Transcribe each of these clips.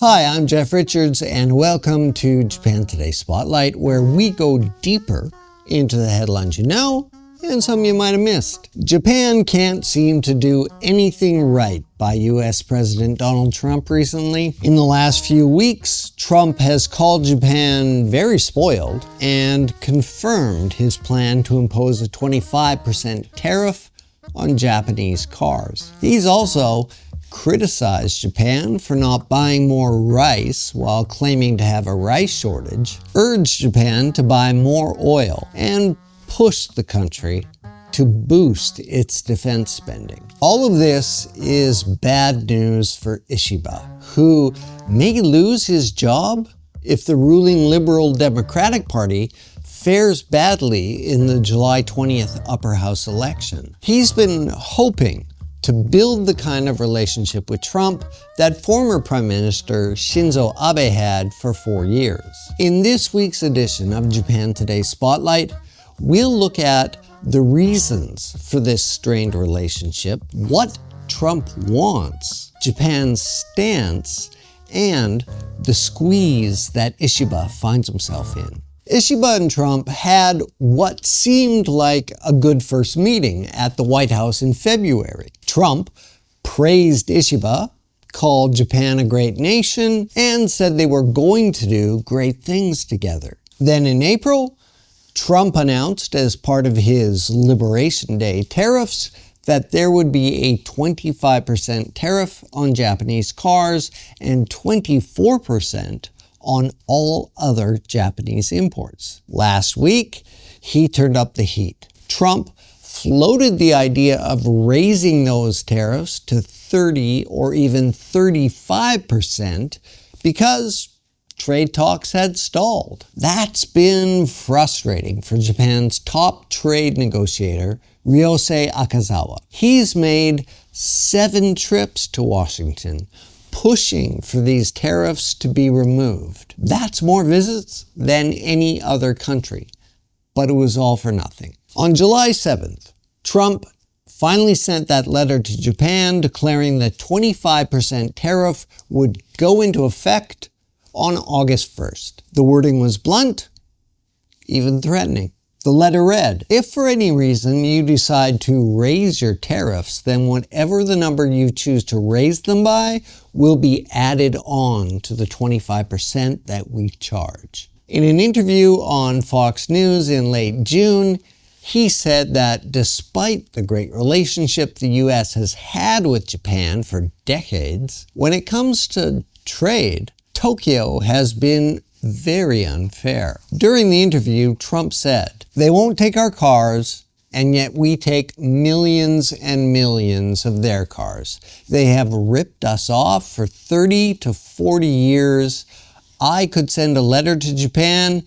Hi, I'm Jeff Richards, and welcome to Japan Today Spotlight, where we go deeper into the headlines you know and some you might have missed. Japan can't seem to do anything right by U.S. President Donald Trump recently. In the last few weeks, Trump has called Japan very spoiled and confirmed his plan to impose a 25% tariff on Japanese cars. He's also criticized Japan for not buying more rice while claiming to have a rice shortage, urged Japan to buy more oil, and pushed the country to boost its defense spending. All of this is bad news for Ishiba, who may lose his job if the ruling Liberal Democratic Party fares badly in the July 20th upper house election. He's been hoping to build the kind of relationship with Trump that former Prime Minister Shinzo Abe had for 4 years. In this week's edition of Japan Today Spotlight, we'll look at the reasons for this strained relationship, what Trump wants, Japan's stance, and the squeeze that Ishiba finds himself in. Ishiba and Trump had what seemed like a good first meeting at the White House in February. Trump praised Ishiba, called Japan a great nation, and said they were going to do great things together. Then in April, Trump announced as part of his Liberation Day tariffs that there would be a 25% tariff on Japanese cars and 24% on all other Japanese imports. Last week, he turned up the heat. Trump floated the idea of raising those tariffs to 30 or even 35% because trade talks had stalled. That's been frustrating for Japan's top trade negotiator, Ryosei Akazawa. He's made 7 trips to Washington, pushing for these tariffs to be removed. That's more visits than any other country, but it was all for nothing. On July 7th, Trump finally sent that letter to Japan declaring the 25% tariff would go into effect on August 1st. The wording was blunt, even threatening. The letter read, "If for any reason you decide to raise your tariffs, then whatever the number you choose to raise them by will be added on to the 25% that we charge." In an interview on Fox News in late June, he said that despite the great relationship the U.S. has had with Japan for decades, when it comes to trade, Tokyo has been very unfair. During the interview, Trump said, "They won't take our cars, and yet we take millions and millions of their cars. They have ripped us off for 30 to 40 years. I could send a letter to Japan.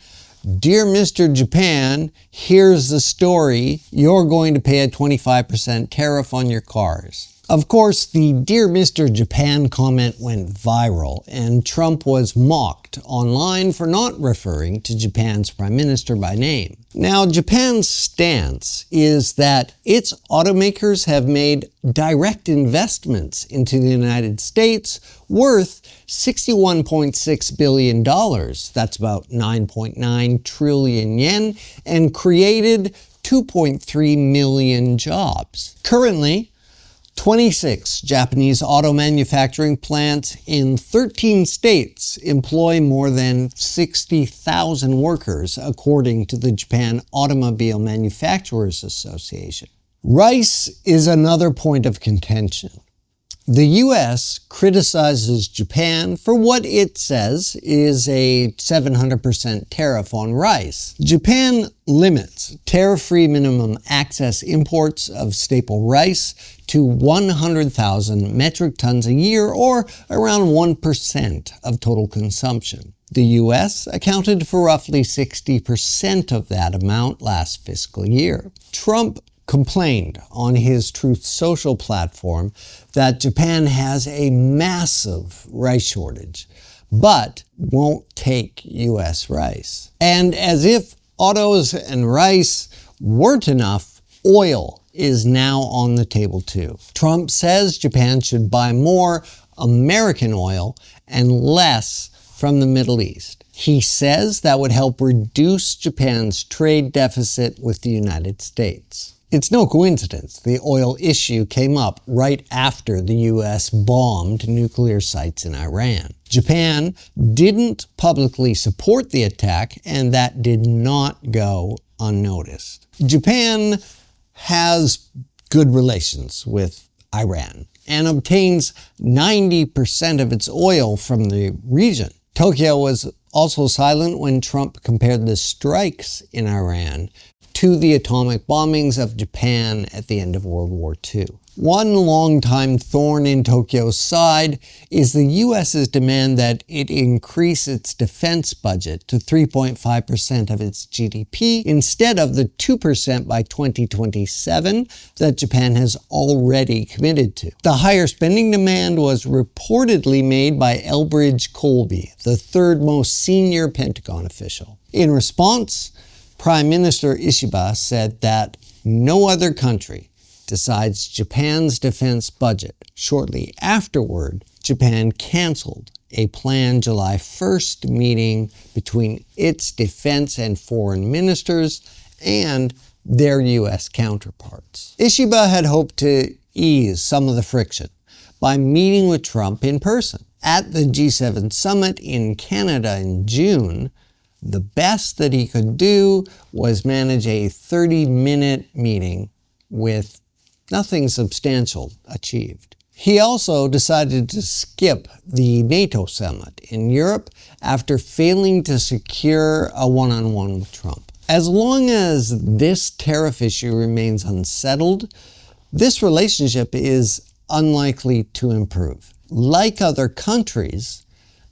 Dear Mr. Japan, here's the story. You're going to pay a 25% tariff on your cars." Of course, the Dear Mr. Japan comment went viral, and Trump was mocked online for not referring to Japan's Prime Minister by name. Now, Japan's stance is that its automakers have made direct investments into the United States worth $61.6 billion, that's about 9.9 trillion yen, and created 2.3 million jobs. Currently, 26 Japanese auto manufacturing plants in 13 states employ more than 60,000 workers, according to the Japan Automobile Manufacturers Association. Rice is another point of contention. The U.S. criticizes Japan for what it says is a 700% tariff on rice. Japan limits tariff-free minimum access imports of staple rice to 100,000 metric tons a year, or around 1% of total consumption. The U.S. accounted for roughly 60% of that amount last fiscal year. Trump complained on his Truth Social platform that Japan has a massive rice shortage, but won't take U.S. rice. And as if autos and rice weren't enough, oil is now on the table too. Trump says Japan should buy more American oil and less from the Middle East. He says that would help reduce Japan's trade deficit with the United States. It's no coincidence the oil issue came up right after the US bombed nuclear sites in Iran. Japan didn't publicly support the attack, and that did not go unnoticed. Japan has good relations with Iran and obtains 90% of its oil from the region. Tokyo was also silent when Trump compared the strikes in Iran to the atomic bombings of Japan at the end of World War II. One longtime thorn in Tokyo's side is the US's demand that it increase its defense budget to 3.5% of its GDP instead of the 2% by 2027 that Japan has already committed to. The higher spending demand was reportedly made by Elbridge Colby, the third most senior Pentagon official. In response, Prime Minister Ishiba said that no other country decides Japan's defense budget. Shortly afterward, Japan canceled a planned July 1st meeting between its defense and foreign ministers and their US counterparts. Ishiba had hoped to ease some of the friction by meeting with Trump in person. At the G7 summit in Canada in June, the best that he could do was manage a 30-minute meeting with nothing substantial achieved. He also decided to skip the NATO summit in Europe after failing to secure a one-on-one with Trump. As long as this tariff issue remains unsettled, this relationship is unlikely to improve. Like other countries,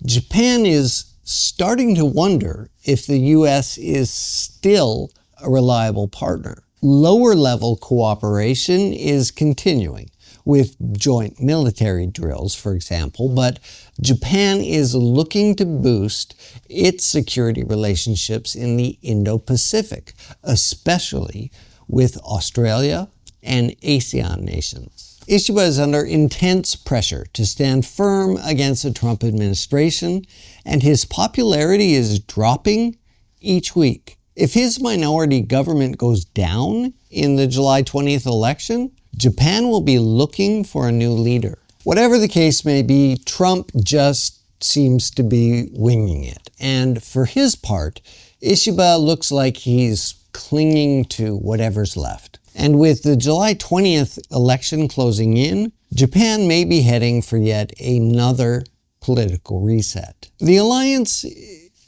Japan is starting to wonder if the US is still a reliable partner. Lower-level cooperation is continuing, with joint military drills, for example, but Japan is looking to boost its security relationships in the Indo-Pacific, especially with Australia and ASEAN nations. Ishiba is under intense pressure to stand firm against the Trump administration, and his popularity is dropping each week. If his minority government goes down in the July 20th election, Japan will be looking for a new leader. Whatever the case may be, Trump just seems to be winging it. And for his part, Ishiba looks like he's clinging to whatever's left. And with the July 20th election closing in, Japan may be heading for yet another political reset. The alliance,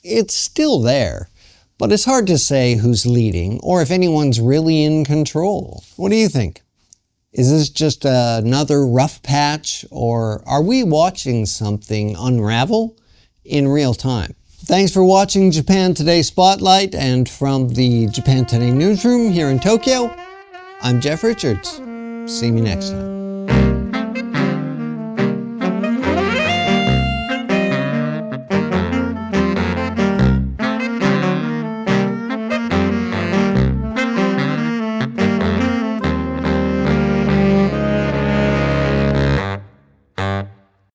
it's still there, but it's hard to say who's leading or if anyone's really in control. What do you think? Is this just another rough patch, or are we watching something unravel in real time? Thanks for watching Japan Today Spotlight, and from the Japan Today newsroom here in Tokyo, I'm Jeff Richards. See me next time.